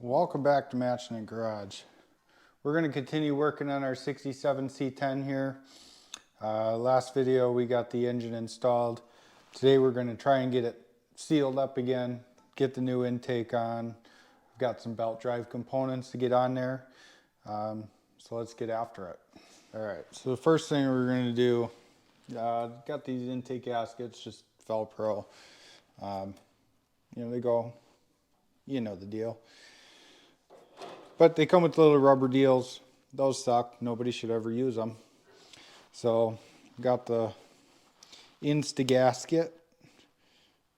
Welcome back to Matching It Garage. We're going to continue working on our 67 C10 here. Last video we got the engine installed. Today we're going to try and get it sealed up again, get the new intake on. We've got some belt drive components to get on there. So let's get after it. Alright, so the first thing we're going to do, got these intake gaskets, just Velcro. They go, you know the deal. But they come with little rubber deals. Those suck. Nobody should ever use them. So, got the Insta gasket.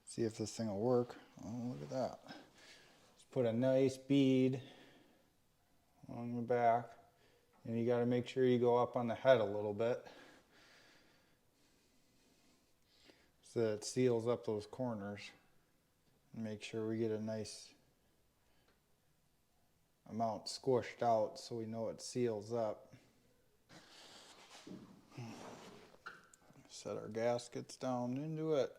See if this thing will work. Oh, look at that. Let's put a nice bead on the back. And you got to make sure you go up on the head a little bit, so that it seals up those corners. And make sure we get a nice amount squished out so we know it seals up. Set our gaskets down into it.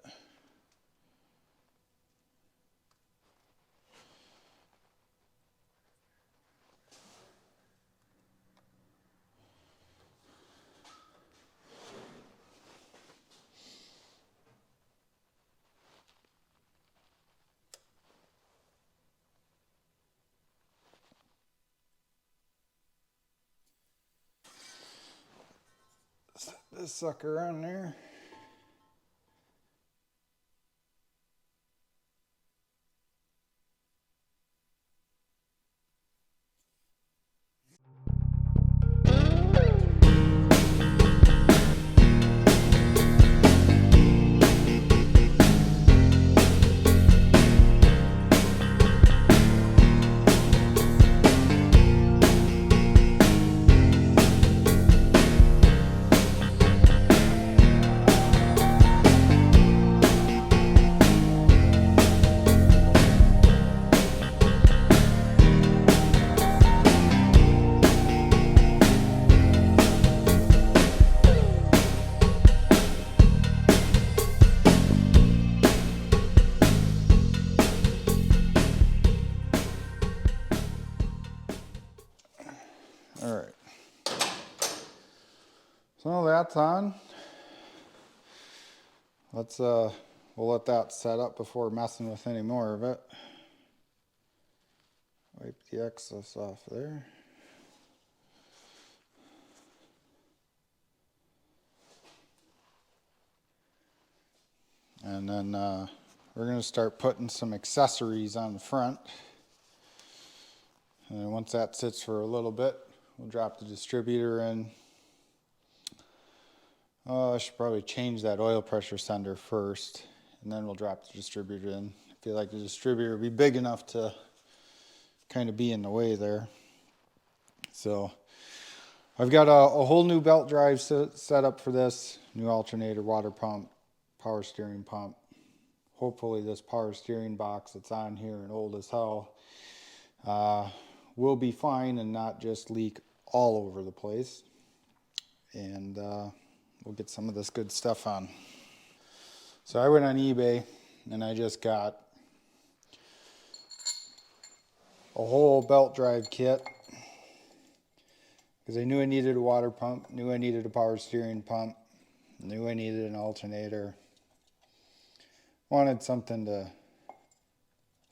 Set this sucker on there. Alright, so now that's on. We'll let that set up before messing with any more of it. Wipe the excess off there. And then we're going to start putting some accessories on the front. And then once that sits for a little bit, we'll drop the distributor in. Oh, I should probably change that oil pressure sender first, and then we'll drop the distributor in. I feel like the distributor will be big enough to kind of be in the way there. So I've got a whole new belt drive set up for this. New alternator, water pump, power steering pump. Hopefully this power steering box that's on here and old as hell will be fine and not just leak all over the place. And we'll get some of this good stuff on. So I went on eBay and I just got a whole belt drive kit because I knew I needed a water pump, knew I needed a power steering pump, knew I needed an alternator. Wanted something to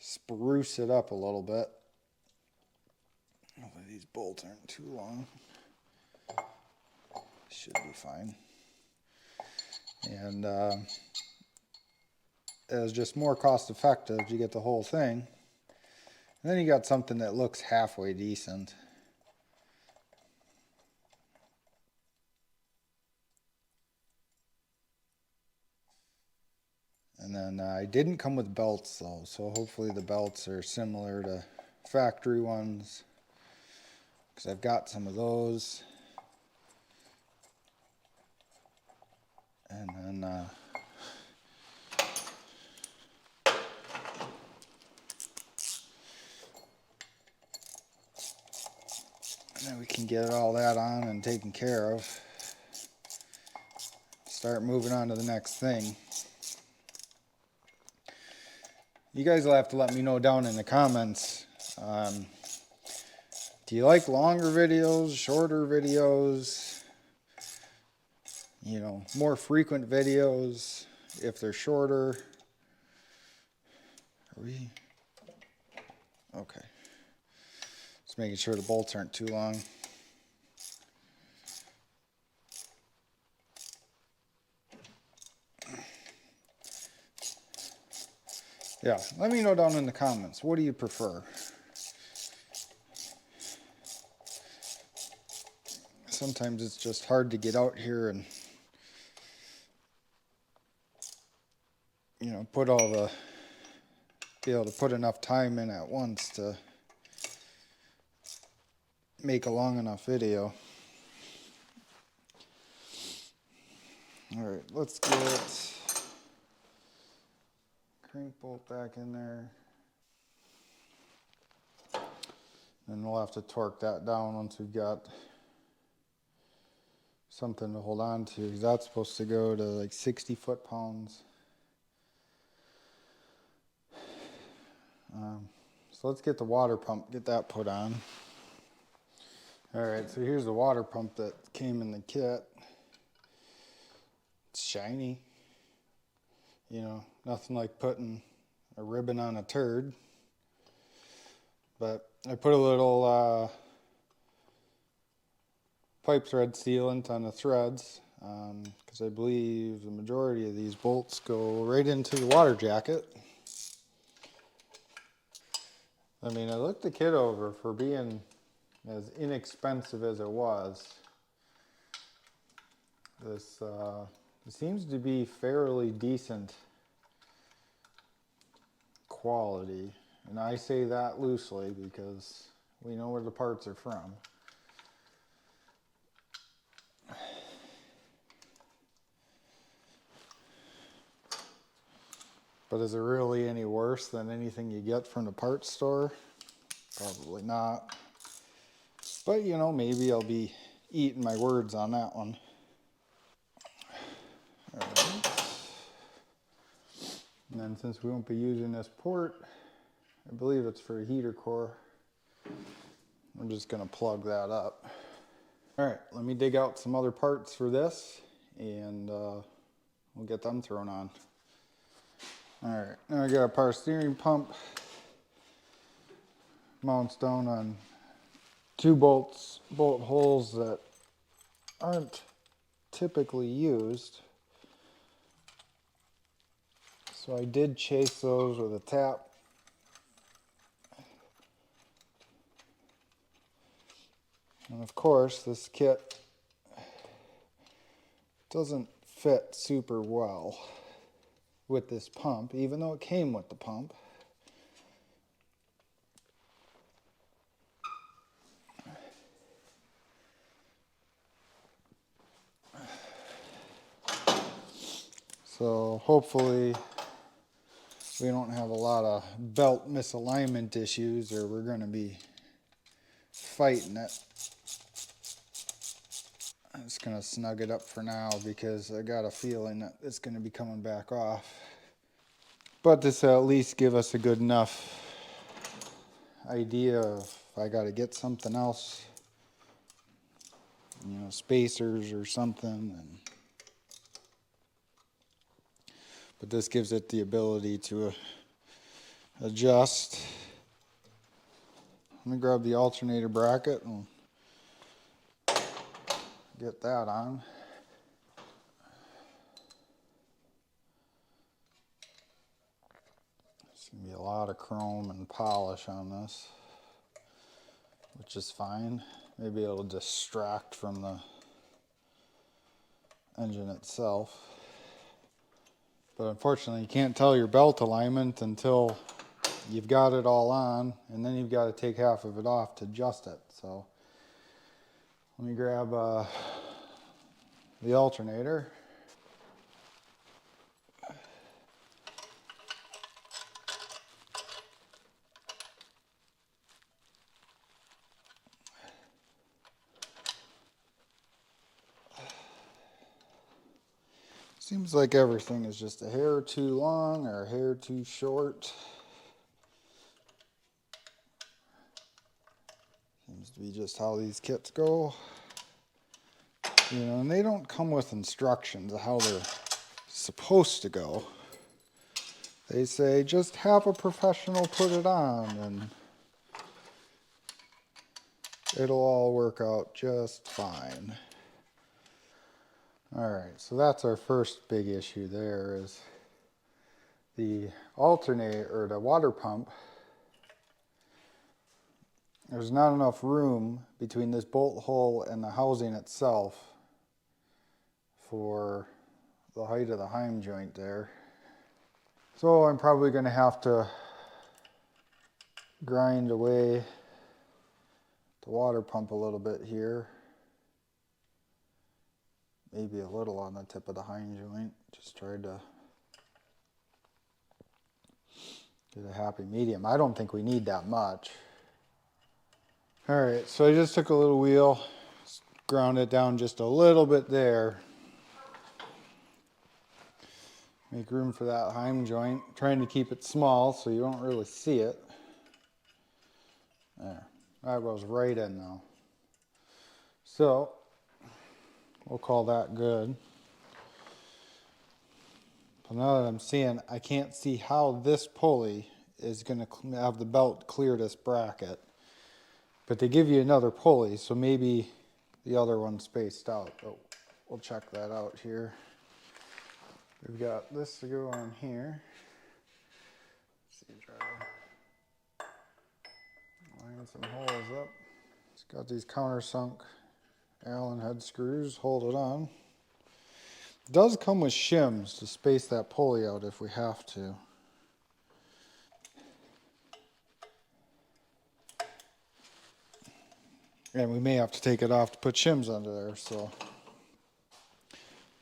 spruce it up a little bit. Hopefully these bolts aren't too long. Should be fine. And it was just more cost effective. You get the whole thing. And then you got something that looks halfway decent. And then I didn't come with belts though, so hopefully the belts are similar to factory ones, because I've got some of those. And then we can get all that on and taken care of. Start moving on to the next thing. You guys will have to let me know down in the comments Do you like longer videos, shorter videos, you know, more frequent videos if they're shorter? Are we? Okay. Just making sure the bolts aren't too long. Yeah, let me know down in the comments. What do you prefer? Sometimes it's just hard to get out here and, you know, be able to put enough time in at once to make a long enough video. All right, let's get crank bolt back in there. And we'll have to torque that down once we've got something to hold on to. That's supposed to go to like 60 foot-pounds. So let's get the water pump, get that put on. All right, so here's the water pump that came in the kit. It's shiny. You know, nothing like putting a ribbon on a turd. But I put a little pipe thread sealant on the threads because I believe the majority of these bolts go right into the water jacket. I mean, I looked the kit over for being as inexpensive as it was. This seems to be fairly decent quality. And I say that loosely because we know where the parts are from. But is it really any worse than anything you get from the parts store? Probably not. But you know, maybe I'll be eating my words on that one. All right. And then since we won't be using this port, I believe it's for a heater core, I'm just gonna plug that up. All right, let me dig out some other parts for this and we'll get them thrown on. All right, now I got a power steering pump. Mounts down on two bolt holes that aren't typically used. So I did chase those with a tap. And of course, this kit doesn't fit super well with this pump, even though it came with the pump. So hopefully we don't have a lot of belt misalignment issues or we're going to be fighting it. I'm just going to snug it up for now because I got a feeling that it's going to be coming back off. But this will at least give us a good enough idea of if I got to get something else, you know, spacers or something. But this gives it the ability to adjust. Let me grab the alternator bracket and get that on. There's going to be a lot of chrome and polish on this, which is fine. Maybe it'll distract from the engine itself. But unfortunately, you can't tell your belt alignment until you've got it all on, and then you've got to take half of it off to adjust it. So let me grab the alternator. Seems like everything is just a hair too long or a hair too short. Seems to be just how these kits go. You know, and they don't come with instructions of how they're supposed to go. They say just have a professional put it on and it'll all work out just fine. All right, so that's our first big issue there is the alternator or the water pump. There's not enough room between this bolt hole and the housing itself for the height of the heim joint there. So I'm probably going to have to grind away the water pump a little bit here. Maybe a little on the tip of the heim joint. Just try to get a happy medium. I don't think we need that much. All right, so I just took a little wheel, ground it down just a little bit there. Make room for that heim joint. Trying to keep it small so you don't really see it. There, that goes right in though. So, we'll call that good. But now that I'm seeing, I can't see how this pulley is going to have the belt clear this bracket. But they give you another pulley, so maybe the other one's spaced out. Oh, we'll check that out here. We've got this to go on here. Let's see, try to line some holes up. It's got these countersunk Allen head screws, hold it on. It does come with shims to space that pulley out if we have to. And we may have to take it off to put shims under there, so.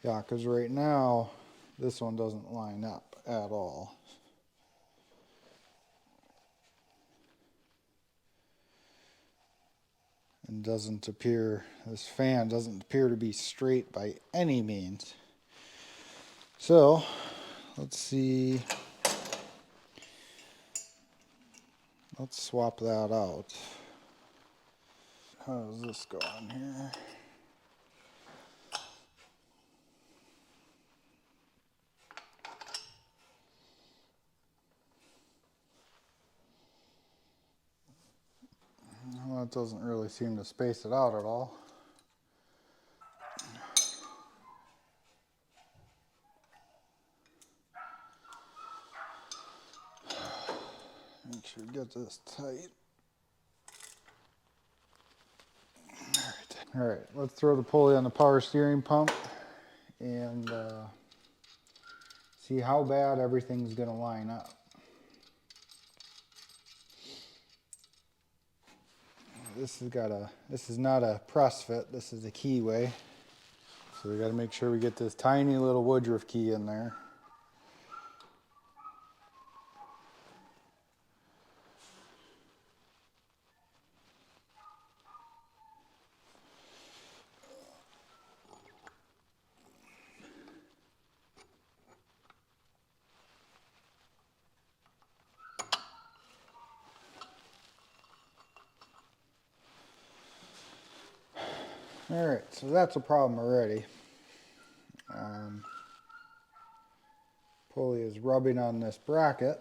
Yeah, because right now, this one doesn't line up at all. And doesn't appear, this fan doesn't appear to be straight by any means. So, let's see. Let's swap that out. How does this go on here? Well, it doesn't really seem to space it out at all. Make sure to get this tight. All right, let's throw the pulley on the power steering pump and see how bad everything's going to line up. This is not a press fit, this is a keyway. So we got to make sure we get this tiny little Woodruff key in there. All right, so that's a problem already. Pulley is rubbing on this bracket.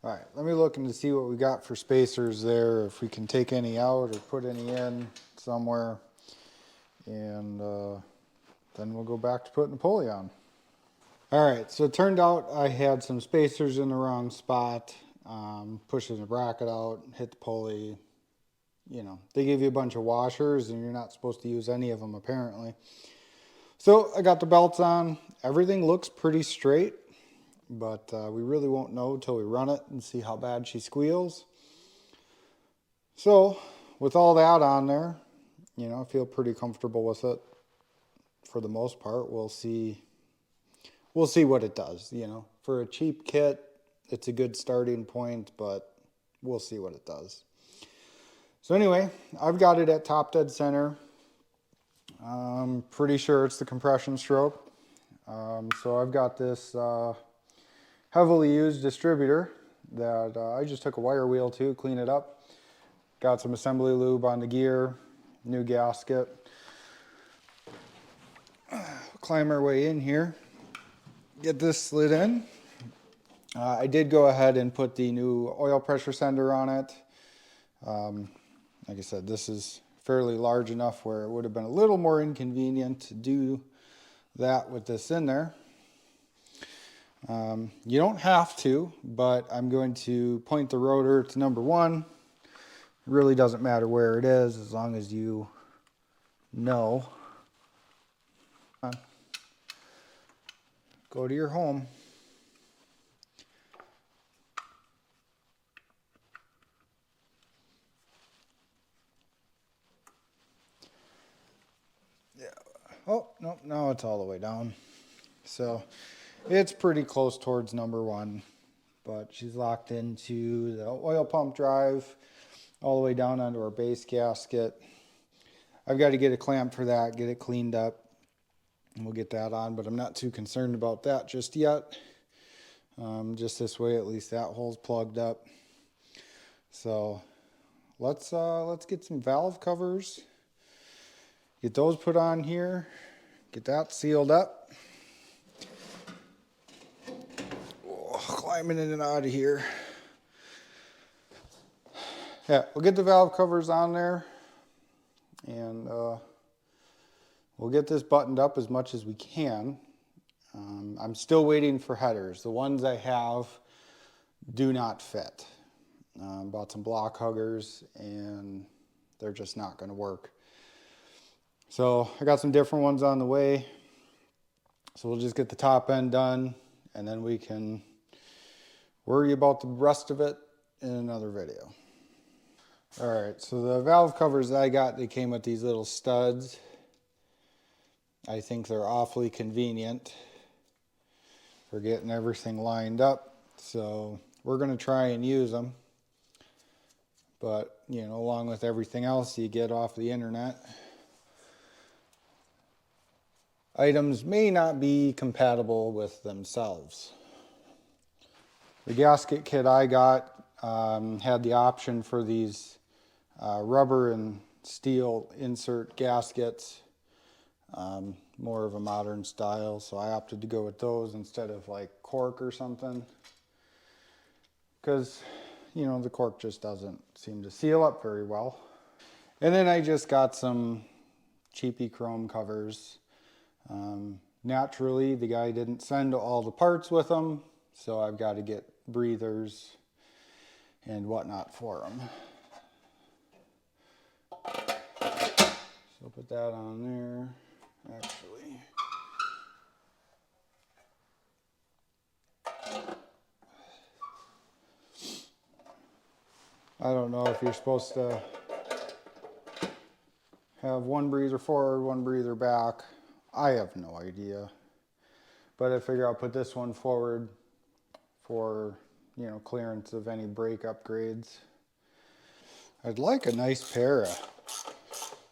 All right, let me look and see what we got for spacers there, if we can take any out or put any in somewhere. And then we'll go back to putting the pulley on. All right, so it turned out I had some spacers in the wrong spot. Pushing the bracket out, hit the pulley. You know, they give you a bunch of washers and you're not supposed to use any of them apparently. So I got the belts on. Everything looks pretty straight, but we really won't know until we run it and see how bad she squeals. So with all that on there, you know, I feel pretty comfortable with it for the most part. We'll see what it does, you know. For a cheap kit, it's a good starting point, but we'll see what it does. So anyway, I've got it at top dead center. I'm pretty sure it's the compression stroke. So I've got this heavily used distributor. that I just took a wire wheel to clean it up. Got some assembly lube on the gear, new gasket. Climb our way in here, get this slid in. I did go ahead and put the new oil pressure sender on it. Like I said, this is fairly large enough where it would have been a little more inconvenient to do that with this in there. You don't have to, but I'm going to point the rotor to number 1. It really doesn't matter where it is as long as you know. Go to your home. Yeah. Oh, no, now it's all the way down. So it's pretty close towards number 1, but she's locked into the oil pump drive all the way down onto our base gasket. I've got to get a clamp for that, get it cleaned up, and we'll get that on, but I'm not too concerned about that just yet. Just this way, at least that hole's plugged up. So let's get some valve covers, get those put on here, get that sealed up. Oh, climbing in and out of here. Yeah, we'll get the valve covers on there, and we'll get this buttoned up as much as we can. I'm still waiting for headers. The ones I have do not fit. Bought some block huggers and they're just not going to work. So I got some different ones on the way. So we'll just get the top end done and then we can worry about the rest of it in another video. All right, so the valve covers I got, they came with these little studs. I think they're awfully convenient for getting everything lined up. So we're going to try and use them. But, you know, along with everything else you get off the internet, items may not be compatible with themselves. The gasket kit I got had the option for these rubber and steel insert gaskets. More of a modern style, so I opted to go with those instead of like cork or something, because you know the cork just doesn't seem to seal up very well. And then I just got some cheapy chrome covers. Naturally the guy didn't send all the parts with them, so I've got to get breathers and whatnot for them. So put that on there. Actually, I don't know if you're supposed to have one breather forward, one breather back. I have no idea. But I figure I'll put this one forward for, you know, clearance of any brake upgrades. I'd like a nice pair of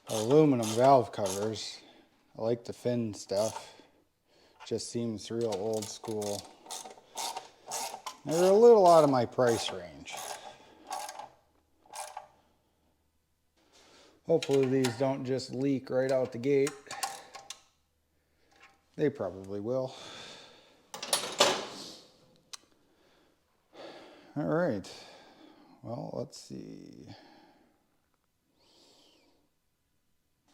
aluminum valve covers. I like the fin stuff. Just seems real old school. They're a little out of my price range. Hopefully these don't just leak right out the gate. They probably will. All right. Well, let's see.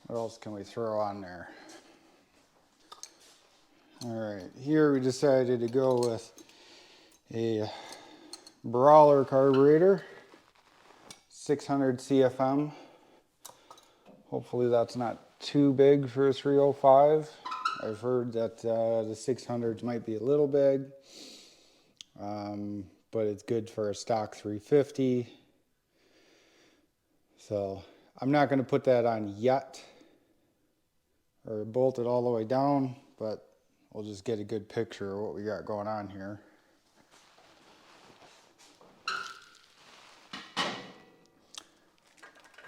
What else can we throw on there? All right, here we decided to go with a Brawler carburetor, 600 CFM. Hopefully that's not too big for a 305. I've heard that the 600s might be a little big, but it's good for a stock 350. So I'm not going to put that on yet or bolt it all the way down, but we'll just get a good picture of what we got going on here.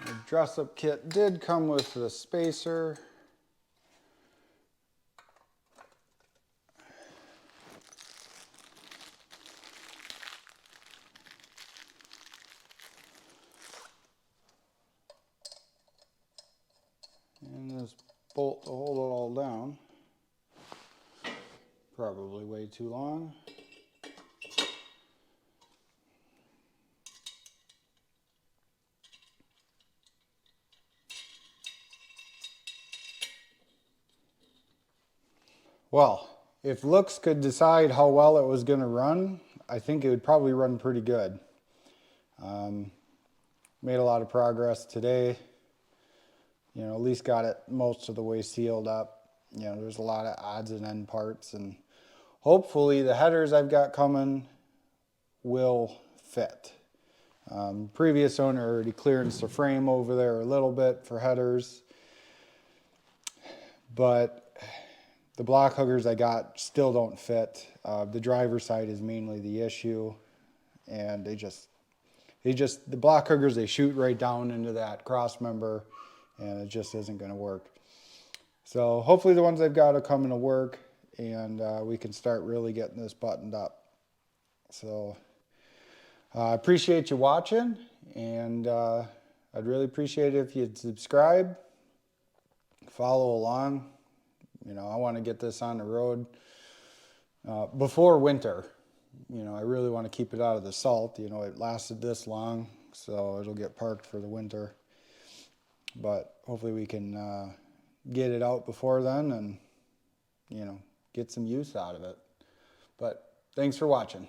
The dress-up kit did come with the spacer. bolt to hold it all down. Probably way too long. Well, if looks could decide how well it was going to run, I think it would probably run pretty good. Made a lot of progress today. You know, at least got it most of the way sealed up. You know, there's a lot of odds and end parts, and hopefully the headers I've got coming will fit. Previous owner already clearanced the frame over there a little bit for headers, but the block hookers I got still don't fit. The driver's side is mainly the issue, and the block hookers, they shoot right down into that cross member, and it just isn't going to work. So hopefully the ones I've got will come into work, and we can start really getting this buttoned up. So I appreciate you watching, and I'd really appreciate it if you'd subscribe, follow along. You know, I want to get this on the road before winter. You know, I really want to keep it out of the salt. You know, it lasted this long, so it'll get parked for the winter. But hopefully we can get it out before then and, you know, get some use out of it. But thanks for watching.